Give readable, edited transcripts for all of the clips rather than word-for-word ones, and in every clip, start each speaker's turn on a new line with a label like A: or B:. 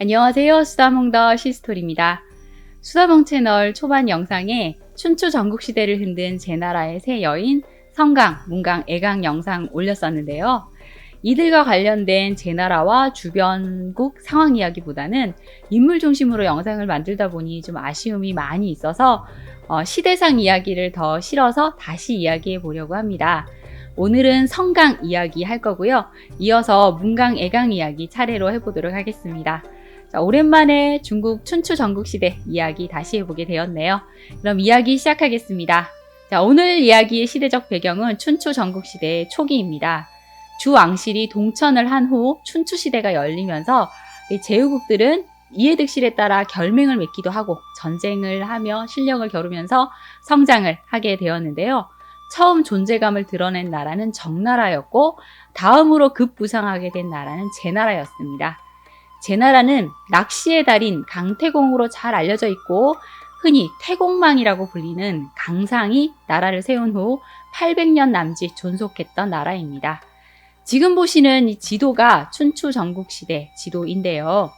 A: 안녕하세요. 수다몽더 시스토리입니다. 수다몽 채널 초반 영상에 춘추 전국시대를 흔든 제나라의 세 여인 성강, 문강, 애강 영상 올렸었는데요. 이들과 관련된 제나라와 주변국 상황 이야기보다는 인물 중심으로 영상을 만들다 보니 좀 아쉬움이 많이 있어서 시대상 이야기를 더 실어서 다시 이야기해 보려고 합니다. 오늘은 성강 이야기 할 거고요. 이어서 문강, 애강 이야기 차례로 해보도록 하겠습니다. 자, 오랜만에 중국 춘추 전국시대 이야기 다시 해보게 되었네요. 그럼 이야기 시작하겠습니다. 자, 오늘 이야기의 시대적 배경은 춘추 전국시대의 초기입니다. 주왕실이 동천을 한 후 춘추시대가 열리면서 제후국들은 이해득실에 따라 결맹을 맺기도 하고 전쟁을 하며 실력을 겨루면서 성장을 하게 되었는데요. 처음 존재감을 드러낸 나라는 정나라였고 다음으로 급부상하게 된 나라는 제나라였습니다. 제나라는 낚시의 달인 강태공으로 잘 알려져 있고 흔히 태공망이라고 불리는 강상이 나라를 세운 후 800년 남짓 존속했던 나라입니다. 지금 보시는 이 지도가 춘추 전국시대 지도인데요.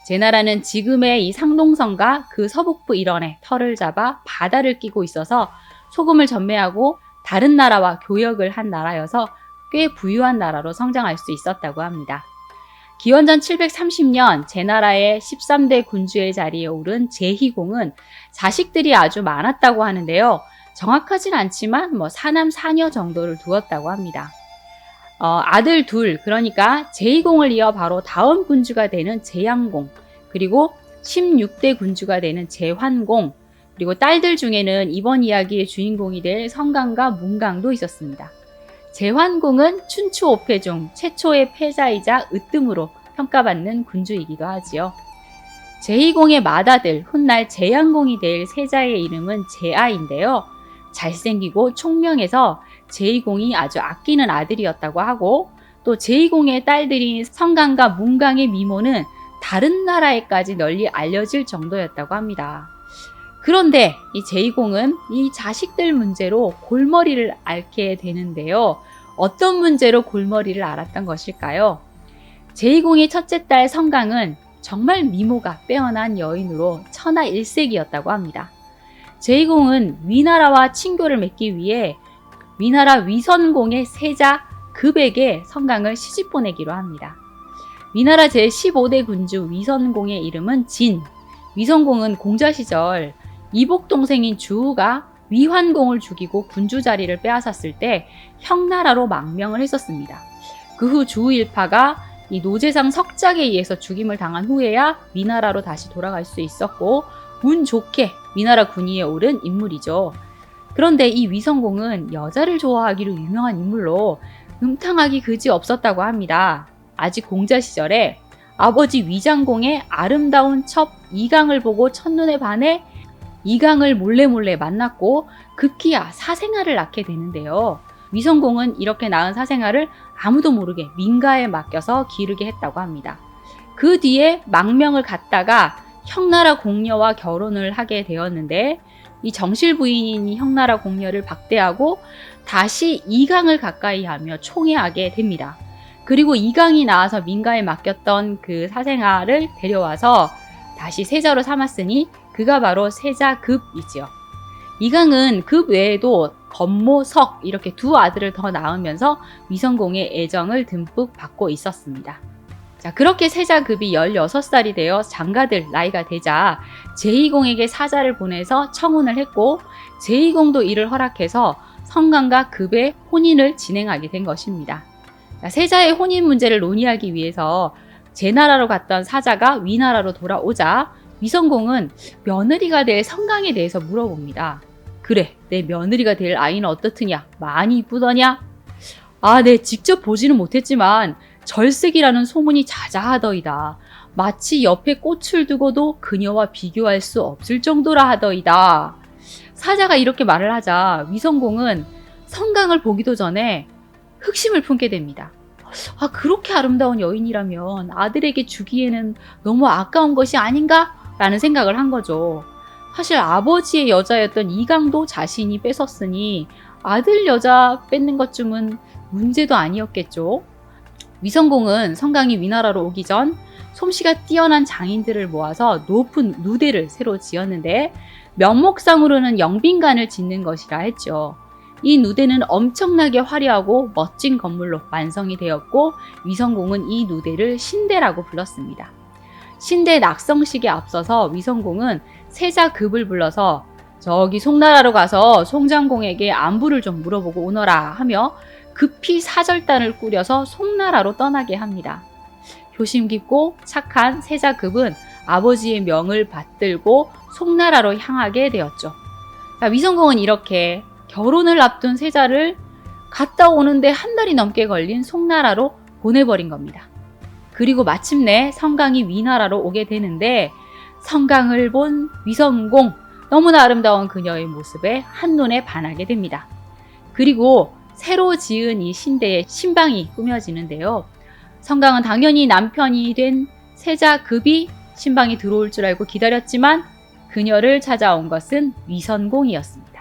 A: 제나라는 지금의 이 상동성과 그 서북부 일원에 털을 잡아 바다를 끼고 있어서 소금을 전매하고 다른 나라와 교역을 한 나라여서 꽤 부유한 나라로 성장할 수 있었다고 합니다. 기원전 730년 제나라의 13대 군주의 자리에 오른 제희공은 자식들이 아주 많았다고 하는데요. 정확하진 않지만 사남 사녀 정도를 두었다고 합니다. 아들 둘, 그러니까 제희공을 이어 바로 다음 군주가 되는 제양공, 그리고 16대 군주가 되는 제환공, 그리고 딸들 중에는 이번 이야기의 주인공이 될 성강과 문강도 있었습니다. 제환공은 춘추 5패 중 최초의 패자이자 으뜸으로 평가받는 군주이기도 하지요. 제희공의 맏아들, 훗날 제양공이 될 세자의 이름은 제아인데요. 잘생기고 총명해서 제희공이 아주 아끼는 아들이었다고 하고, 또 제희공의 딸들인 성강과 문강의 미모는 다른 나라에까지 널리 알려질 정도였다고 합니다. 그런데 이 제희공은 이 자식들 문제로 골머리를 앓게 되는데요. 어떤 문제로 골머리를 앓았던 것일까요? 제희공의 첫째 딸 성강은 정말 미모가 빼어난 여인으로 천하일색이었다고 합니다. 제희공은 위나라와 친교를 맺기 위해 위나라 위선공의 세자 급에게 성강을 시집 보내기로 합니다. 위나라 제15대 군주 위선공의 이름은 진. 위선공은 공자 시절 이복 동생인 주우가 위환공을 죽이고 군주 자리를 빼앗았을 때 형나라로 망명을 했었습니다. 그 후 주우 일파가 이 노제상 석작에 의해서 죽임을 당한 후에야 위나라로 다시 돌아갈 수 있었고 운 좋게 위나라 군위에 오른 인물이죠. 그런데 이 위선공은 여자를 좋아하기로 유명한 인물로 음탕하기 그지 없었다고 합니다. 아직 공자 시절에 아버지 위장공의 아름다운 첩 이강을 보고 첫눈에 반해 이강을 몰래 만났고 급기야 사생아를 낳게 되는데요. 위선공은 이렇게 낳은 사생아를 아무도 모르게 민가에 맡겨서 기르게 했다고 합니다. 그 뒤에 망명을 갔다가 형나라 공녀와 결혼을 하게 되었는데 이 정실 부인인 형나라 공녀를 박대하고 다시 이강을 가까이 하며 총애하게 됩니다. 그리고 이강이 나와서 민가에 맡겼던 그 사생아를 데려와서 다시 세자로 삼았으니 그가 바로 세자 급이지요. 이강은 급 외에도 건모, 석 이렇게 두 아들을 더 낳으면서 위선공의 애정을 듬뿍 받고 있었습니다. 자, 그렇게 세자 급이 16살이 되어 장가들 나이가 되자 제희공에게 사자를 보내서 청혼을 했고 제희공도 이를 허락해서 성강과 급의 혼인을 진행하게 된 것입니다. 자, 세자의 혼인 문제를 논의하기 위해서 제나라로 갔던 사자가 위나라로 돌아오자 위선공은 며느리가 될 성강에 대해서 물어봅니다. 그래, 내 며느리가 될 아이는 어떻느냐? 많이 이쁘더냐? 네, 직접 보지는 못했지만 절색이라는 소문이 자자하더이다. 마치 옆에 꽃을 두고도 그녀와 비교할 수 없을 정도라 하더이다. 사자가 이렇게 말을 하자 위선공은 성강을 보기도 전에 흑심을 품게 됩니다. 그렇게 아름다운 여인이라면 아들에게 주기에는 너무 아까운 것이 아닌가? 라는 생각을 한 거죠. 사실 아버지의 여자였던 이강도 자신이 뺏었으니 아들 여자 뺏는 것쯤은 문제도 아니었겠죠. 위성공은 성강이 위나라로 오기 전 솜씨가 뛰어난 장인들을 모아서 높은 누대를 새로 지었는데 명목상으로는 영빈관을 짓는 것이라 했죠. 이 누대는 엄청나게 화려하고 멋진 건물로 완성이 되었고 위성공은 이 누대를 신대라고 불렀습니다. 신대 낙성식에 앞서서 위성공은 세자급을 불러서 저기 송나라로 가서 송장공에게 안부를 좀 물어보고 오너라 하며 급히 사절단을 꾸려서 송나라로 떠나게 합니다. 효심 깊고 착한 세자급은 아버지의 명을 받들고 송나라로 향하게 되었죠. 자, 위성공은 이렇게 결혼을 앞둔 세자를 갔다 오는데 한 달이 넘게 걸린 송나라로 보내버린 겁니다. 그리고 마침내 성강이 위나라로 오게 되는데 성강을 본 위성공, 너무나 아름다운 그녀의 모습에 한눈에 반하게 됩니다. 그리고 새로 지은 이 신대의 신방이 꾸며지는데요. 성강은 당연히 남편이 된 세자급이 신방에 들어올 줄 알고 기다렸지만 그녀를 찾아온 것은 위선공이었습니다.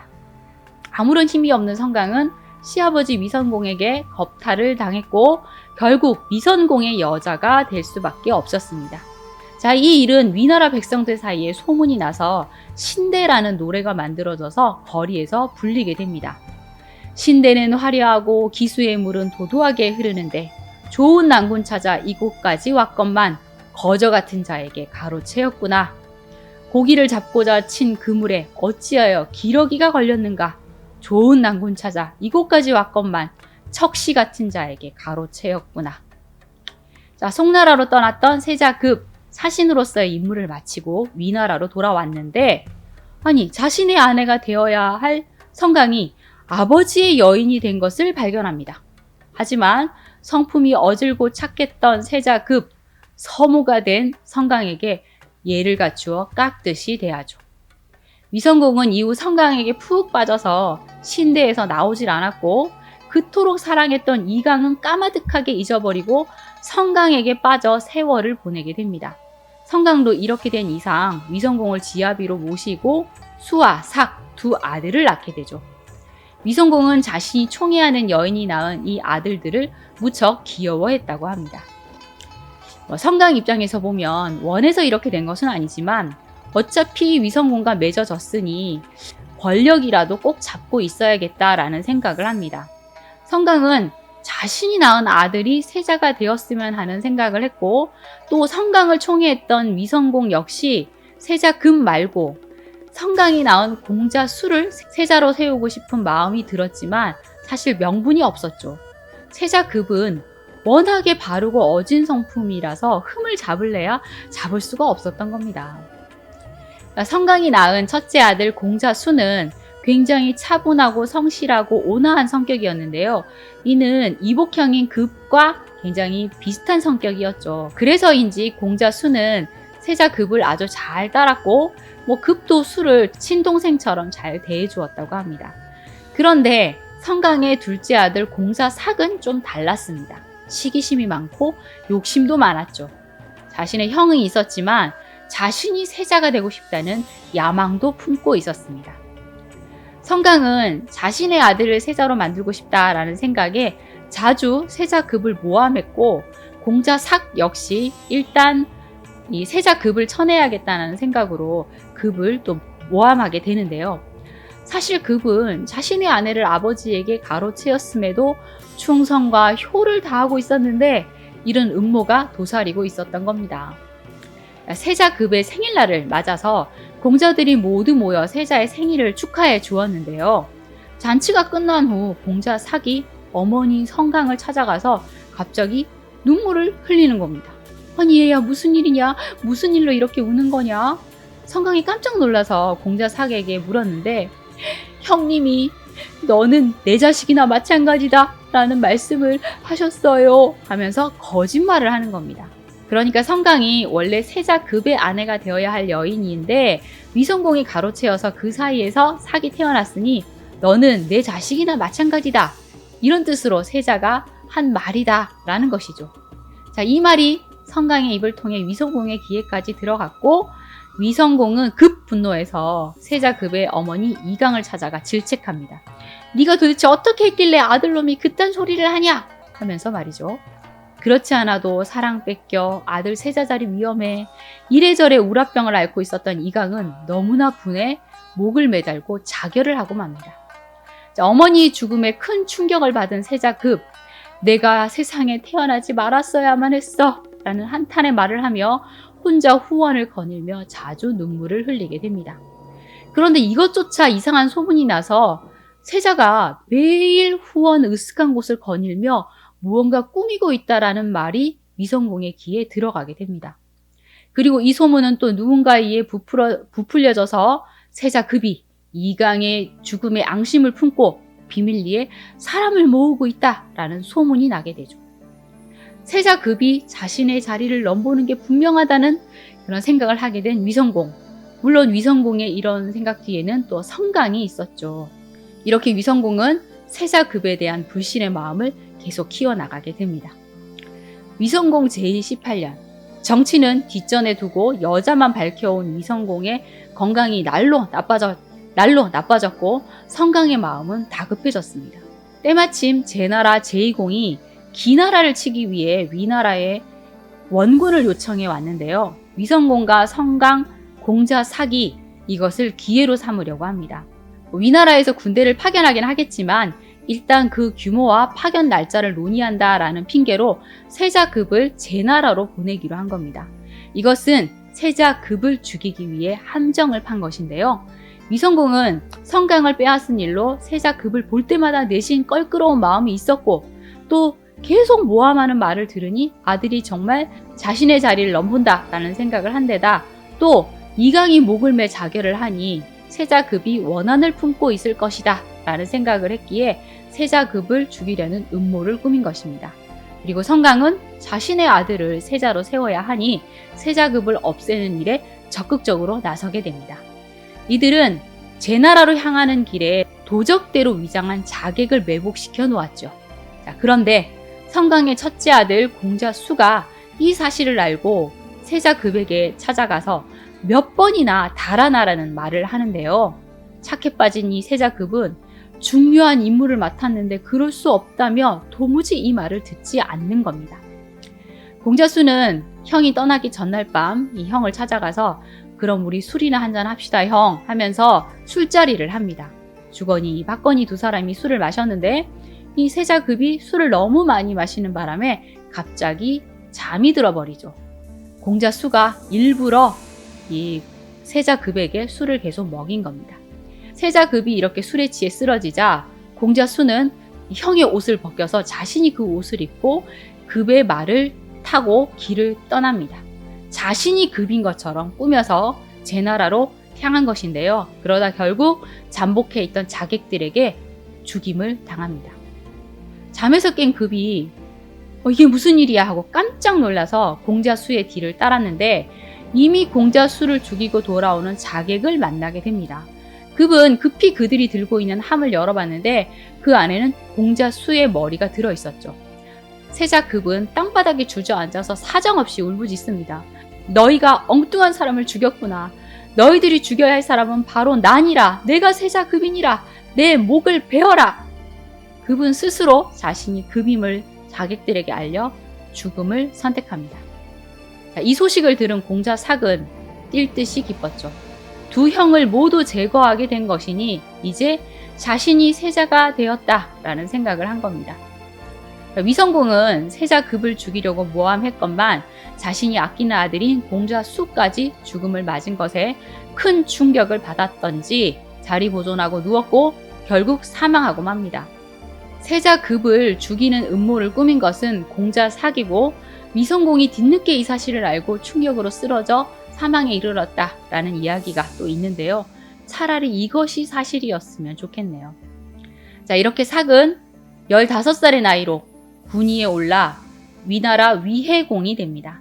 A: 아무런 힘이 없는 성강은 시아버지 위선공에게 겁탈을 당했고 결국 위선공의 여자가 될 수밖에 없었습니다. 자, 이 일은 위나라 백성들 사이에 소문이 나서 신대라는 노래가 만들어져서 거리에서 불리게 됩니다. 신대는 화려하고 기수의 물은 도도하게 흐르는데 좋은 낭군 찾아 이곳까지 왔건만 거저 같은 자에게 가로채였구나. 고기를 잡고자 친 그물에 어찌하여 기러기가 걸렸는가. 좋은 낭군 찾아 이곳까지 왔건만 척시 같은 자에게 가로채였구나. 자, 송나라로 떠났던 세자급 사신으로서의 임무를 마치고 위나라로 돌아왔는데 아니 자신의 아내가 되어야 할 성강이 아버지의 여인이 된 것을 발견합니다. 하지만 성품이 어질고 착했던 세자급 서무가 된 성강에게 예를 갖추어 깍듯이 대하죠. 위성공은 이후 성강에게 푹 빠져서 신대에서 나오질 않았고 그토록 사랑했던 이강은 까마득하게 잊어버리고 성강에게 빠져 세월을 보내게 됩니다. 성강도 이렇게 된 이상 위성공을 지아비로 모시고 수와 삭 두 아들을 낳게 되죠. 위성공은 자신이 총애하는 여인이 낳은 이 아들들을 무척 귀여워했다고 합니다. 성강 입장에서 보면 원해서 이렇게 된 것은 아니지만 어차피 위성공과 맺어졌으니 권력이라도 꼭 잡고 있어야겠다라는 생각을 합니다. 성강은 자신이 낳은 아들이 세자가 되었으면 하는 생각을 했고 또 성강을 총애했던 위성공 역시 세자급 말고 성강이 낳은 공자 수를 세자로 세우고 싶은 마음이 들었지만 사실 명분이 없었죠. 세자급은 워낙에 바르고 어진 성품이라서 흠을 잡을래야 잡을 수가 없었던 겁니다. 성강이 낳은 첫째 아들 공자수는 굉장히 차분하고 성실하고 온화한 성격이었는데요. 이는 이복형인 급과 굉장히 비슷한 성격이었죠. 그래서인지 공자수는 세자급을 아주 잘 따랐고 급도 수를 친동생처럼 잘 대해주었다고 합니다. 그런데 성강의 둘째 아들 공자삭은 좀 달랐습니다. 시기심이 많고 욕심도 많았죠. 자신의 형이 있었지만 자신이 세자가 되고 싶다는 야망도 품고 있었습니다. 성강은 자신의 아들을 세자로 만들고 싶다라는 생각에 자주 세자급을 모함했고 공자삭 역시 일단 이 세자급을 쳐내야겠다는 생각으로 급을 또 모함하게 되는데요. 사실 급은 자신의 아내를 아버지에게 가로채었음에도 충성과 효를 다하고 있었는데 이런 음모가 도사리고 있었던 겁니다. 세자급의 생일날을 맞아서 공자들이 모두 모여 세자의 생일을 축하해 주었는데요. 잔치가 끝난 후 공자삭이 어머니 성강을 찾아가서 갑자기 눈물을 흘리는 겁니다. 아니 얘야 무슨 일이냐? 무슨 일로 이렇게 우는 거냐? 성강이 깜짝 놀라서 공자삭에게 물었는데 형님이 너는 내 자식이나 마찬가지다 라는 말씀을 하셨어요 하면서 거짓말을 하는 겁니다. 그러니까 성강이 원래 세자급의 아내가 되어야 할 여인인데 위성공이 가로채어서 그 사이에서 삭이 태어났으니 너는 내 자식이나 마찬가지다 이런 뜻으로 세자가 한 말이다 라는 것이죠. 자, 이 말이 성강의 입을 통해 위성공의 귀에까지 들어갔고 위성공은 급 분노해서 세자급의 어머니 이강을 찾아가 질책합니다. 네가 도대체 어떻게 했길래 아들놈이 그딴 소리를 하냐 하면서 말이죠. 그렇지 않아도 사랑 뺏겨, 아들 세자자리 위험해, 이래저래 우라병을 앓고 있었던 이강은 너무나 분해 목을 매달고 자결을 하고 맙니다. 자, 어머니의 죽음에 큰 충격을 받은 세자급, 내가 세상에 태어나지 말았어야만 했어 라는 한탄의 말을 하며 혼자 후원을 거닐며 자주 눈물을 흘리게 됩니다. 그런데 이것조차 이상한 소문이 나서 세자가 매일 후원 으슥한 곳을 거닐며 무언가 꾸미고 있다라는 말이 위성공의 귀에 들어가게 됩니다. 그리고 이 소문은 또 누군가에 의해 부풀려져서 세자급이 이강의 죽음에 앙심을 품고 비밀리에 사람을 모으고 있다라는 소문이 나게 되죠. 세자급이 자신의 자리를 넘보는 게 분명하다는 그런 생각을 하게 된 위성공. 물론 위성공의 이런 생각 뒤에는 또 성강이 있었죠. 이렇게 위성공은 세자급에 대한 불신의 마음을 계속 키워나가게 됩니다. 위성공 제18년, 정치는 뒷전에 두고 여자만 밝혀온 위성공의 건강이 날로 나빠졌고 성강의 마음은 다급해졌습니다. 때마침 제나라 제2공이 기나라를 치기 위해 위나라에 원군을 요청해 왔는데요. 위성공과 성강, 공자 사기, 이것을 기회로 삼으려고 합니다. 위나라에서 군대를 파견하긴 하겠지만 일단 그 규모와 파견 날짜를 논의한다라는 핑계로 세자급을 제나라로 보내기로 한 겁니다. 이것은 세자급을 죽이기 위해 함정을 판 것인데요. 위성공은 성강을 빼앗은 일로 세자급을 볼 때마다 내심 껄끄러운 마음이 있었고 또 계속 모함하는 말을 들으니 아들이 정말 자신의 자리를 넘본다라는 생각을 한 데다 또 이강이 목을 매 자결을 하니 세자급이 원한을 품고 있을 것이다 라는 생각을 했기에 세자급을 죽이려는 음모를 꾸민 것입니다. 그리고 성강은 자신의 아들을 세자로 세워야 하니 세자급을 없애는 일에 적극적으로 나서게 됩니다. 이들은 제나라로 향하는 길에 도적대로 위장한 자객을 매복시켜 놓았죠. 자, 그런데 성강의 첫째 아들 공자수가 이 사실을 알고 세자급에게 찾아가서 몇 번이나 달아나라는 말을 하는데요. 착해 빠진 이 세자급은 중요한 임무를 맡았는데 그럴 수 없다며 도무지 이 말을 듣지 않는 겁니다. 공자수는 형이 떠나기 전날 밤 이 형을 찾아가서 그럼 우리 술이나 한잔 합시다 형 하면서 술자리를 합니다. 주거니 박거니 두 사람이 술을 마셨는데 이 세자급이 술을 너무 많이 마시는 바람에 갑자기 잠이 들어버리죠. 공자수가 일부러 이 세자급에게 술을 계속 먹인 겁니다. 세자급이 이렇게 술에 취해 쓰러지자 공자수는 형의 옷을 벗겨서 자신이 그 옷을 입고 급의 말을 타고 길을 떠납니다. 자신이 급인 것처럼 꾸며서 제나라로 향한 것인데요. 그러다 결국 잠복해 있던 자객들에게 죽임을 당합니다. 잠에서 깬 급이 이게 무슨 일이야 하고 깜짝 놀라서 공자수의 뒤를 따랐는데 이미 공자수를 죽이고 돌아오는 자객을 만나게 됩니다. 급은 급히 그들이 들고 있는 함을 열어봤는데 그 안에는 공자수의 머리가 들어있었죠. 세자급은 땅바닥에 주저앉아서 사정없이 울부짖습니다. 너희가 엉뚱한 사람을 죽였구나. 너희들이 죽여야 할 사람은 바로 난이라. 내가 세자급이니라. 내 목을 베어라. 급은 스스로 자신이 급임을 자객들에게 알려 죽음을 선택합니다. 이 소식을 들은 공자삭은 뛸 듯이 기뻤죠. 두 형을 모두 제거하게 된 것이니 이제 자신이 세자가 되었다라는 생각을 한 겁니다. 위성공은 세자급을 죽이려고 모함했건만 자신이 아끼는 아들인 공자수까지 죽음을 맞은 것에 큰 충격을 받았던지 자리 보존하고 누웠고 결국 사망하고 맙니다. 세자급을 죽이는 음모를 꾸민 것은 공자삭이고 위성공이 뒤늦게 이 사실을 알고 충격으로 쓰러져 사망에 이르렀다라는 이야기가 또 있는데요. 차라리 이것이 사실이었으면 좋겠네요. 자, 이렇게 삭은 15살의 나이로 군위에 올라 위나라 위해공이 됩니다.